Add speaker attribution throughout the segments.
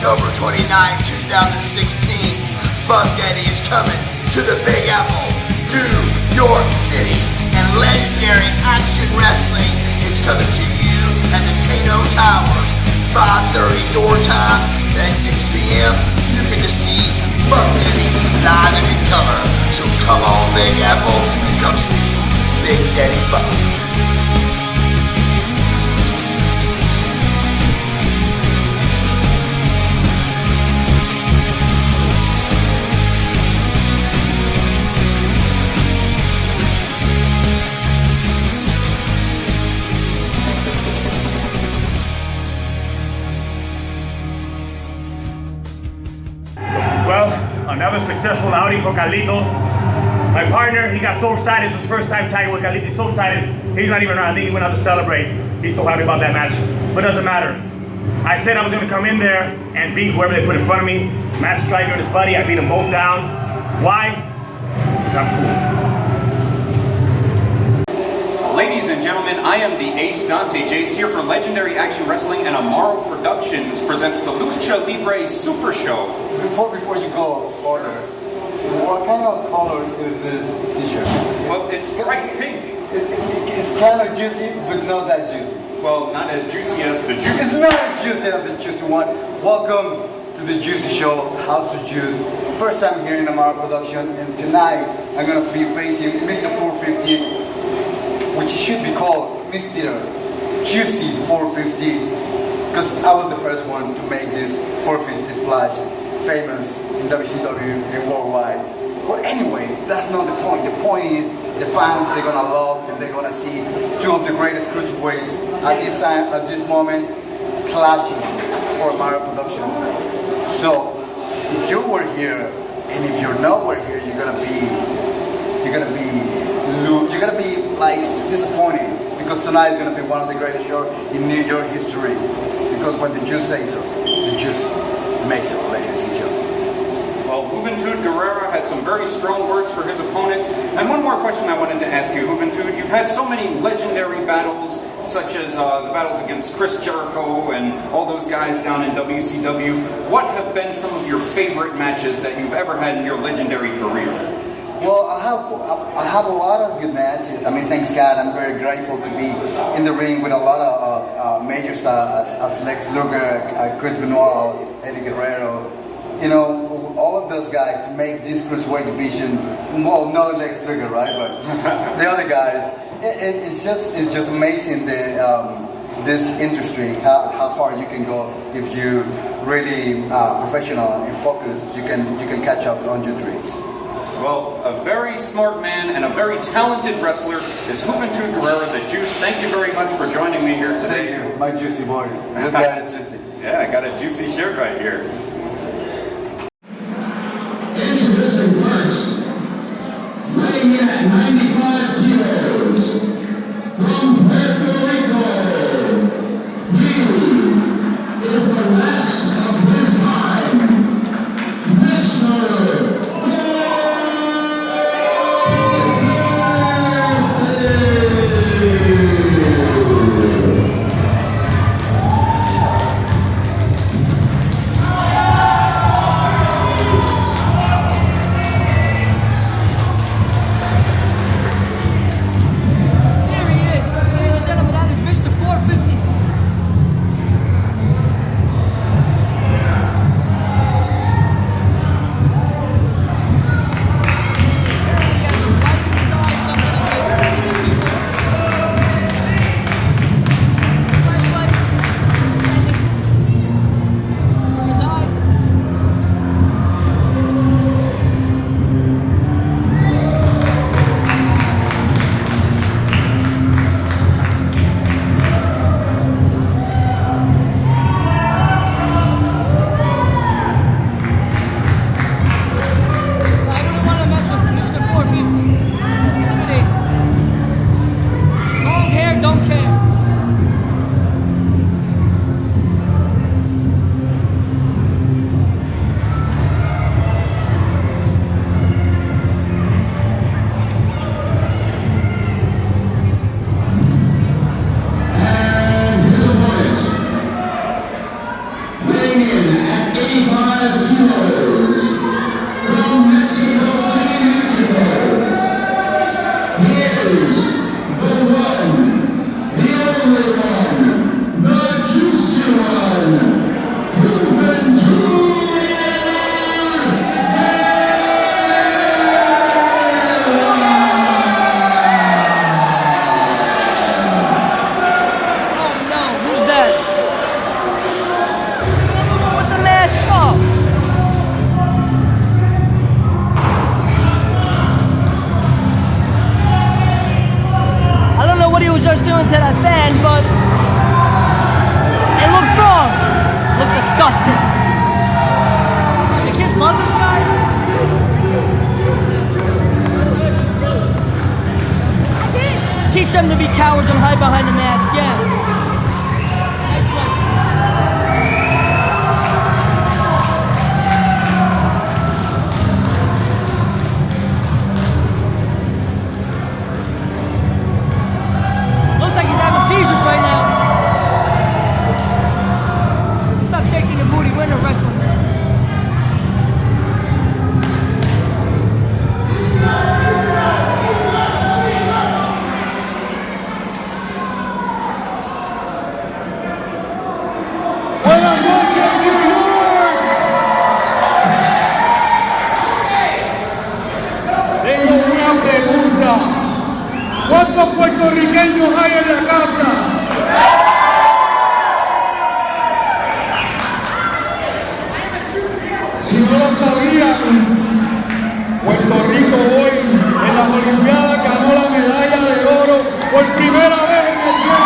Speaker 1: October 29, 2016, Buck Daddy is coming to the Big Apple, New York City, and Legendary Action Wrestling is coming to you at the Tato Towers. 5:30 door time, at 6 p.m. You get to see Buck Daddy live and in color. So come on, Big Apple, and come see Big Daddy Buck.
Speaker 2: Well, another successful outing for Carlito. My partner, he got so excited. It's his first time tagging with Carlito. He's so excited. He's not even around. I think he went out to celebrate. He's so happy about that match. But it doesn't matter. I said I was going to come in there and beat whoever they put in front of me. Matt Striker and his buddy, I beat them both down. Why? Because I'm cool.
Speaker 3: Ladies and gentlemen, I am the Ace Dante Jace here for Legendary Action Wrestling, and Amaro Productions presents the Lucha Libre Super Show.
Speaker 4: Before you go further, what kind of color is this t-shirt?
Speaker 3: Well, it's bright pink.
Speaker 4: It's kind of juicy, but not that juicy.
Speaker 3: Well, not as juicy as the juice.
Speaker 4: It's not as juicy as the juicy one. Welcome to the Juicy Show, House of Juice. First time here in Amaro Production, and tonight I'm going to be facing Mr. 450. Which should be called Mr. Juicy 450, because I was the first one to make this 450 splash famous in WCW and worldwide. But anyway, that's not the point. The point is the fans, they're gonna love and they're gonna see two of the greatest cruiserweights at this time, at this moment, clashing for Amaro Production. So if you were here and if you're nowhere here, you're gonna be like disappointed, because tonight is gonna be one of the greatest shows in New York history. Because when the juice says so, the juice makes it, ladies and gentlemen.
Speaker 3: Well, Juventud Guerrero had some very strong words for his opponents. And one more question I wanted to ask you, Juventud. You've had so many legendary battles, such as the battles against Chris Jericho and all those guys down in WCW. What have been some of your favorite matches that you've ever had in your legendary career?
Speaker 4: Well, I have a lot of good matches. I mean, thanks God, I'm very grateful to be in the ring with a lot of major stars as Lex Luger, Chris Benoit, Eddie Guerrero. You know, all of those guys to make this cruiserweight division. Well, not Lex Luger, right? But the other guys. It's just amazing this industry, how far you can go if you really professional and focused. You can catch up on your dreams.
Speaker 3: Well, a very smart man and a very talented wrestler is Juventud Guerrero, the Juice. Thank you very much for joining me here today.
Speaker 4: Thank you, my juicy boy. This guy is juicy.
Speaker 3: Yeah, I got a juicy shirt right here.
Speaker 5: Introducing first, weighing in at 95 kilos, from Puerto Rico, he is the last of his kind, Mr. is the one, the only one, the juicy one, Juventud
Speaker 6: just doing to that fan, but it looked wrong. Looked disgusting. The kids love this guy. Teach them to be cowards and hide behind the mask. Yeah. Nice lesson. Looks like he's having seizures right now. Stop shaking your booty. We're in a wrestling.
Speaker 5: Buenas noches, New York. Tengo una pregunta. ¿Cuántos puertorriqueños hay en la casa? Si no lo sabían, Puerto Rico hoy en las Olimpiadas ganó la medalla de oro por primera vez en el mundo.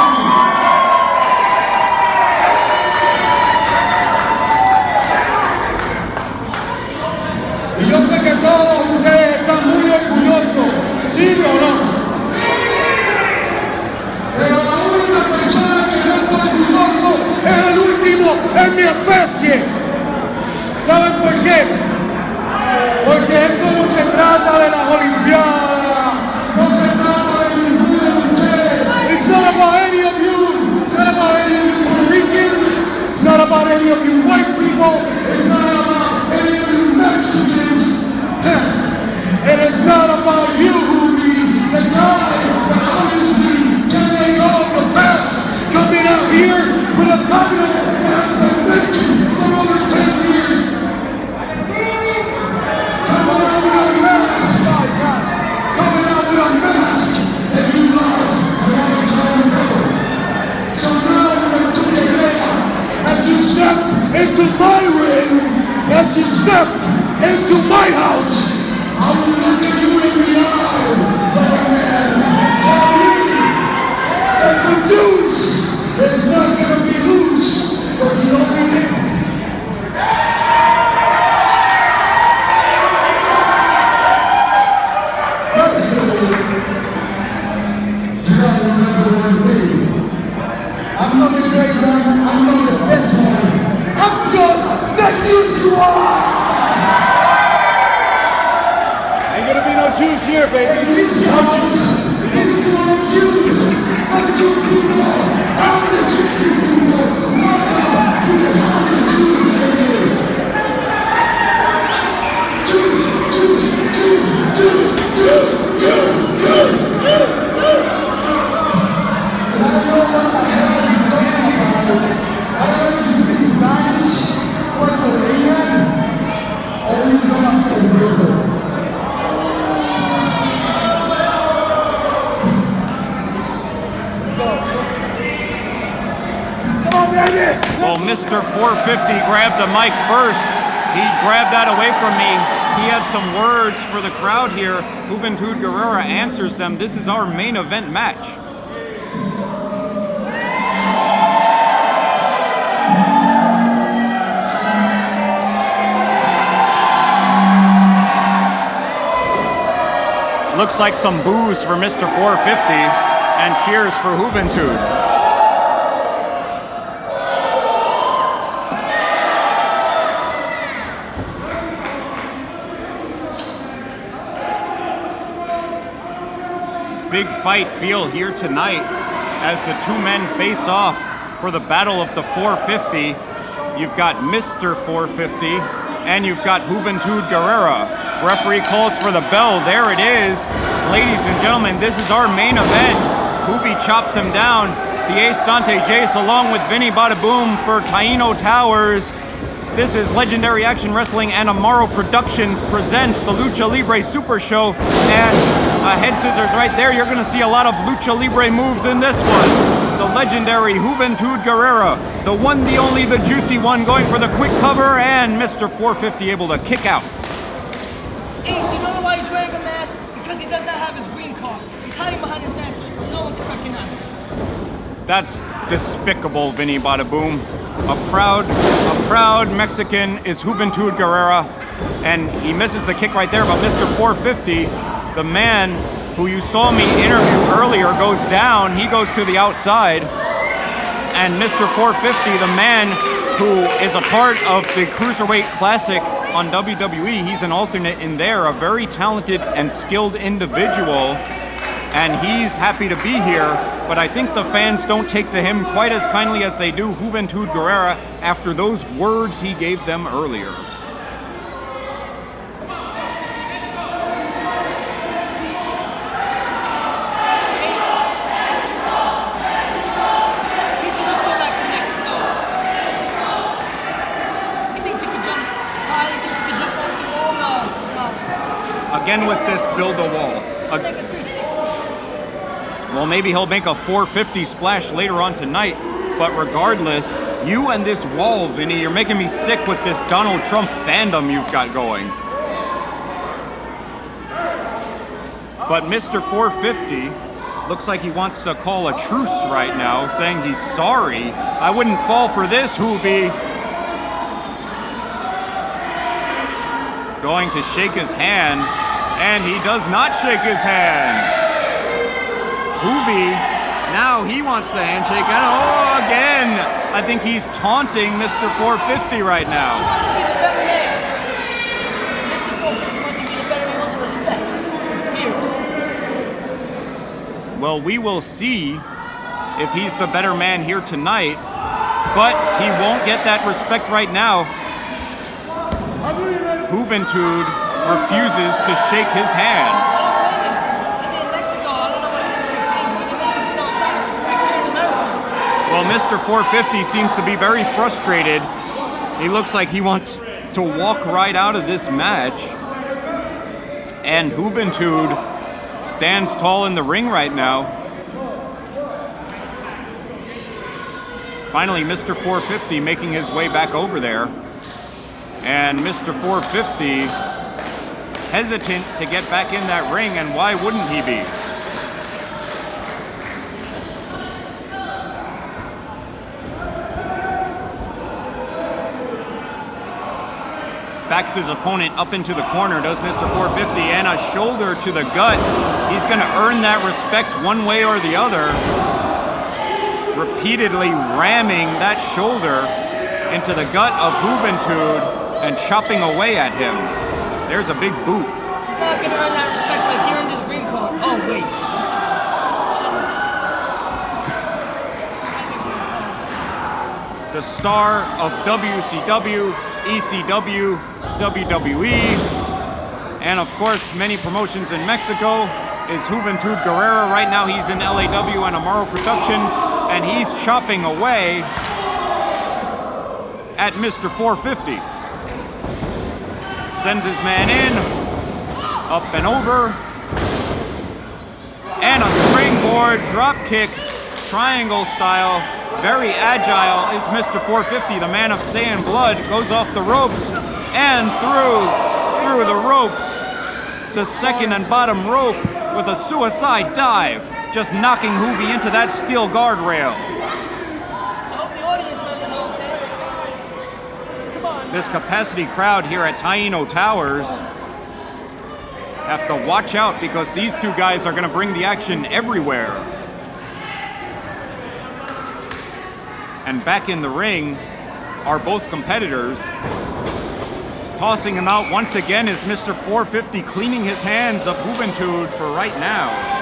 Speaker 5: Y yo sé que todos ustedes están muy orgullosos, ¿sí o no? Pero la única persona que no está orgulloso es el último en mi especie. ¿Saben por qué? Porque esto no se trata de las Olimpiadas, no se trata de ninguno de ustedes. It's not about any of you. It's not about any of you Puerto Ricans. It's not about any of you white people. It's not about any of you Mexicans. It is not about you, Rudy, the guy that obviously can make all the best coming out here with a title that has been making for over 10 years. Coming out with a mask that you lost a long time ago. So now, Juventud Guerrero, as you step into my ring, as you step into my house, I will look at you in the eye, Lord man, tell you that the juice is not going to be loose, but you don't need it. Personally, you gotta remember one thing. I'm not the great one, I'm not the best one. I'm just the juicy one! Ain't gonna be no juice here, baby. Hey, this house is full of juice. But you people, I'm the juicy people. Welcome to the house of juice, baby. Juice, juice, juice, juice, juice, juice, juice. And I don't know what the hell you're talking about. I don't know if you speak Spanish, Puerto Rican, or you come up to Brazil.
Speaker 3: Well, Mr. 450 grabbed the mic first. He grabbed that away from me. He had some words for the crowd here. Juventud Guerrero answers them. This is our main event match. Looks like some boos for Mr. 450 and cheers for Juventud. Big fight feel here tonight as the two men face off for the battle of the 450. You've got Mr. 450 and you've got Juventud Guerrero.
Speaker 7: Referee calls for the bell. There it is. Ladies and gentlemen, this is our main event. Juvi chops him down. The Estante Jace along with Vinny Bada Boom for Taino Towers. This is Legendary Action Wrestling and Amaro Productions presents the Lucha Libre Super Show. And head scissors right there. You're going to see a lot of Lucha Libre moves in this one. The legendary Juventud Guerrero, the one, the only, the juicy one, going for the quick cover, and Mr. 450 able to kick out.
Speaker 6: Ace, you know why he's wearing a mask? Because he does not have his green card. He's hiding behind his mask so no one can recognize him.
Speaker 7: That's despicable, Vinny Bada Boom. A proud Mexican is Juventud Guerrero, and he misses the kick right there, but Mr. 450, the man who you saw me interview earlier, goes down. He goes to the outside, and Mr. 450, the man who is a part of the Cruiserweight Classic on WWE, he's an alternate in there, a very talented and skilled individual, and he's happy to be here, but I think the fans don't take to him quite as kindly as they do Juventud Guerrero after those words he gave them earlier. Again with this build a wall. Well, maybe he'll make a 450 splash later on tonight, but regardless, you and this wall, Vinny, you're making me sick with this Donald Trump fandom you've got going. But Mr. 450 looks like he wants to call a truce right now, saying he's sorry. I wouldn't fall for this, Juvi. Going to shake his hand, and he does not shake his hand. Juvi, now he wants the handshake, and oh, again, I think he's taunting Mr. 450 right now.
Speaker 6: He wants to be the better man. Mr. 450 wants to be the better man, wants to respect his peers.
Speaker 7: Well, we will see if he's the better man here tonight, but he won't get that respect right now. Juventud refuses to shake his hand. Well, Mr. 450 seems to be very frustrated. He looks like he wants to walk right out of this match. And Juventud stands tall in the ring right now. Finally, Mr. 450 making his way back over there. And Mr. 450 hesitant to get back in that ring, and why wouldn't he be? Backs his opponent up into the corner, does Mr. 450, and a shoulder to the gut. He's going to earn that respect one way or the other. Repeatedly ramming that shoulder into the gut of Juventud and chopping away at him. There's a big boot.
Speaker 6: He's not going to earn that respect like he earned his green card. Oh, wait.
Speaker 7: The star of WCW, ECW, WWE, and of course many promotions in Mexico is Juventud Guerrero. Right now he's in LAW and Amaro Productions, and he's chopping away at Mr. 450. Sends his man in, up and over, and a springboard drop kick, triangle style. Very agile is Mr. 450, the man of sand blood, goes off the ropes and through the ropes. The second and bottom rope with a suicide dive, just knocking Juvi into that steel guardrail. This capacity crowd here at Taino Towers have to watch out because these two guys are going to bring the action everywhere. And back in the ring are both competitors. Tossing him out once again is Mr. 450, cleaning his hands of Juventud for right now.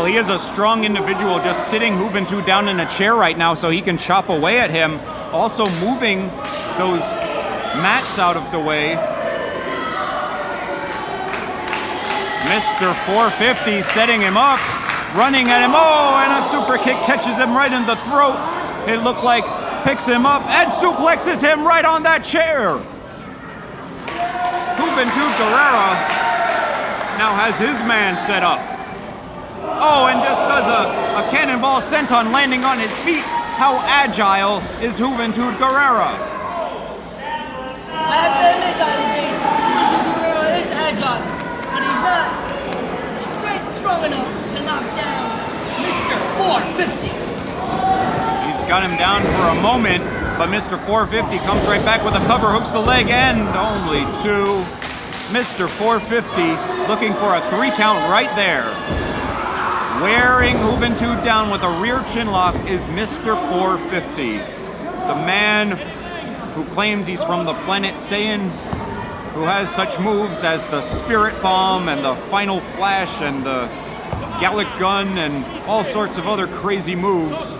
Speaker 7: Well, he is a strong individual, just sitting Juventud down in a chair right now so he can chop away at him. Also moving those mats out of the way. Mr. 450 setting him up, running at him. Oh, and a super kick catches him right in the throat. It looked like picks him up and suplexes him right on that chair. Juventud Guerrero now has his man set up. Oh, and just does a cannonball senton landing on his feet. How agile is Juventud Guerrero?
Speaker 6: I have to admit, Dr. Jason, Juventud Guerrero is agile, but he's not strong enough to knock down Mr. 450.
Speaker 7: He's got him down for a moment, but Mr. 450 comes right back with a cover, hooks the leg, and only two. Mr. 450 looking for a 3 count right there. Wearing Juventud down with a rear chin lock is Mr. 450. The man who claims he's from the planet Saiyan, who has such moves as the Spirit Bomb and the Final Flash and the Gallic Gun and all sorts of other crazy moves.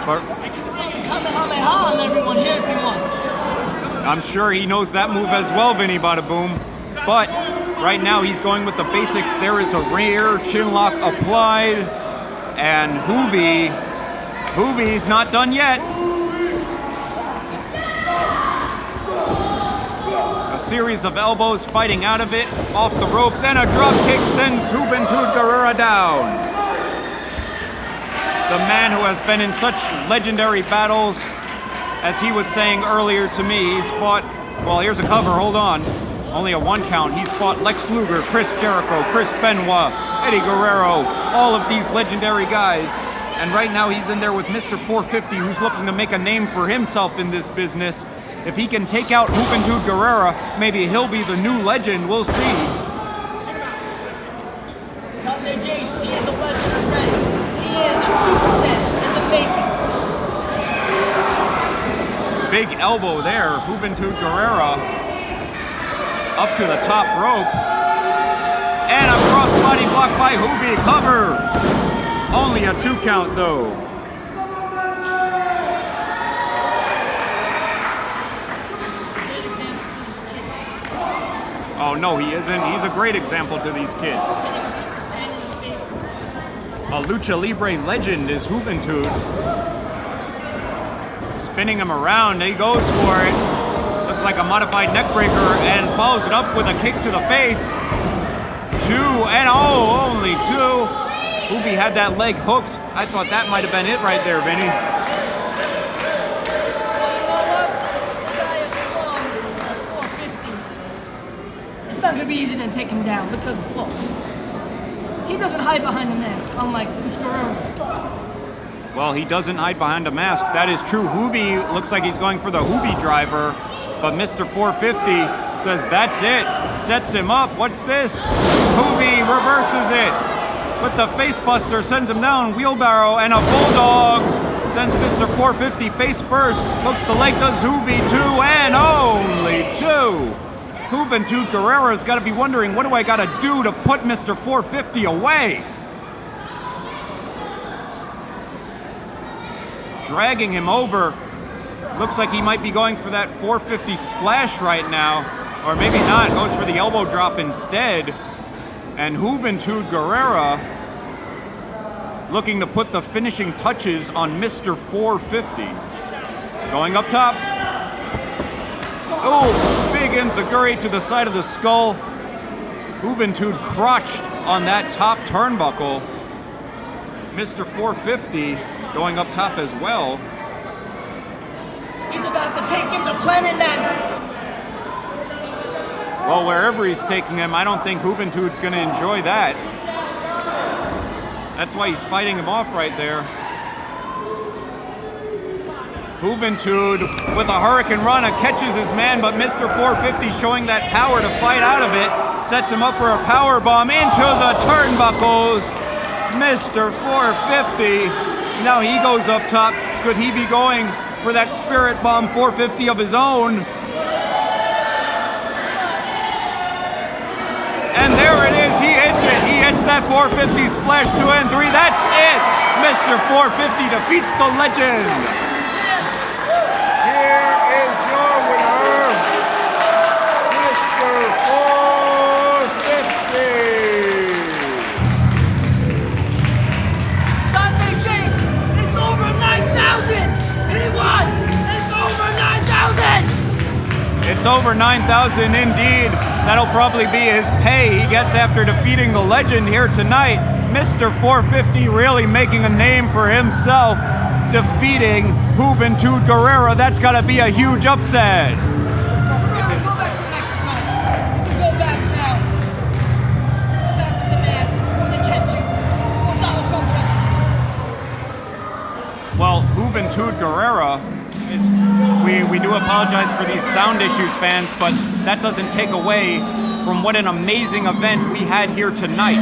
Speaker 7: But
Speaker 6: Kamehameha on everyone here if he wants.
Speaker 7: I'm sure he knows that move as well, Vinny Bada Boom. But right now he's going with the basics. There is a rear chin lock applied, and Juvi's not done yet. A series of elbows fighting out of it, off the ropes, and a drop kick sends Juventud Guerrero down. The man who has been in such legendary battles, as he was saying earlier to me, he's fought, well, here's a cover, hold on. Only a 1 count. He's fought Lex Luger, Chris Jericho, Chris Benoit, Eddie Guerrero, all of these legendary guys. And right now he's in there with Mr. 450, who's looking to make a name for himself in this business. If he can take out Juventud Guerrero, maybe he'll be the new legend. We'll see.
Speaker 6: Dr. Jace, he is a legend already. He is a Super Saiyan in the making.
Speaker 7: Big elbow there, Juventud Guerrero. Up to the top rope. And a crossbody block by Juvi. Cover. Only a 2 count though. Oh no, he isn't. He's a great example to these kids. A Lucha Libre legend is Juventud. Spinning him around, he goes for it. Looks like a modified neckbreaker and follows it up with a kick to the face. 2, and oh, only 2. Juvi had that leg hooked. I thought that might have been it right there, Vinny.
Speaker 6: It's not gonna be easy to take him down because, look, he doesn't hide behind a mask, unlike this Guerrero.
Speaker 7: Well, he doesn't hide behind a mask. That is true. Juvi looks like he's going for the Juvi driver, but Mr. 450 says that's it. Sets him up. What's this? Juvi reverses it with the face buster, sends him down. Wheelbarrow and a bulldog sends Mr. 450 face first. Hooks the leg, does Juvi 2, and only 2. Juventud Guerrero's got to be wondering, what do I got to do to put Mr. 450 away? Dragging him over. Looks like he might be going for that 450 splash right now. Or maybe not, goes for the elbow drop instead. And Juventud Guerrero looking to put the finishing touches on Mr. 450. Going up top. Oh, big enziguri to the side of the skull. Juventud crotched on that top turnbuckle. Mr. 450 going up top as well.
Speaker 6: He's about to take him to Planet Nana.
Speaker 7: Well, wherever he's taking him, I don't think Juventud's going to enjoy that. That's why he's fighting him off right there. Juventud with a hurricane run, catches his man, but Mr. 450 showing that power to fight out of it. Sets him up for a power bomb into the turnbuckles. Mr. 450. Now he goes up top. Could he be going for that Spirit Bomb 450 of his own? And there it is. He hits it. He hits that that 450 splash 2 and 3. That's it. Mr. 450 defeats the legend.
Speaker 5: Here is your winner, Mr. 450.
Speaker 6: Dante Chase, it's over 9,000! He won! It's over 9,000!
Speaker 7: It's over 9,000 indeed. That'll probably be his pay he gets after defeating the legend here tonight. Mr. 450 really making a name for himself, defeating Juventud Guerrero. That's gotta be a huge upset.
Speaker 6: Guerrero, go back to Mexico. You can go back now. Go back to the mask before they catch you. Before Donald Trump catches you.
Speaker 7: Well, Juventud Guerrero is, we do apologize for these sound issues, fans, but that doesn't take away from what an amazing event we had here tonight.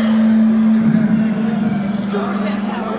Speaker 6: It's a Supershow power.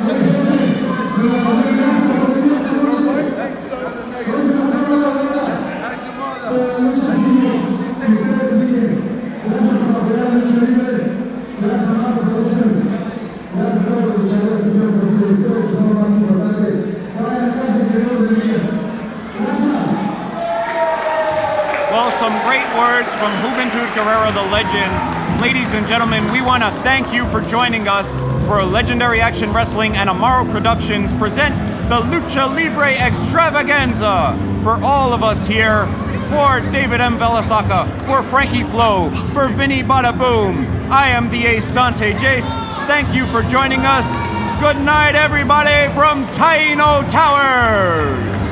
Speaker 7: Well, some great words from Juventud Guerrero, the legend. Ladies and gentlemen, we want to thank you for joining us for Legendary Action Wrestling and Amaro Productions present the Lucha Libre Extravaganza. For all of us here, for David M. Velasaka, for Frankie Flo, for Vinny Bada Boom, I am the Ace Dante Jace. Thank you for joining us. Good night, everybody, from Taino Towers.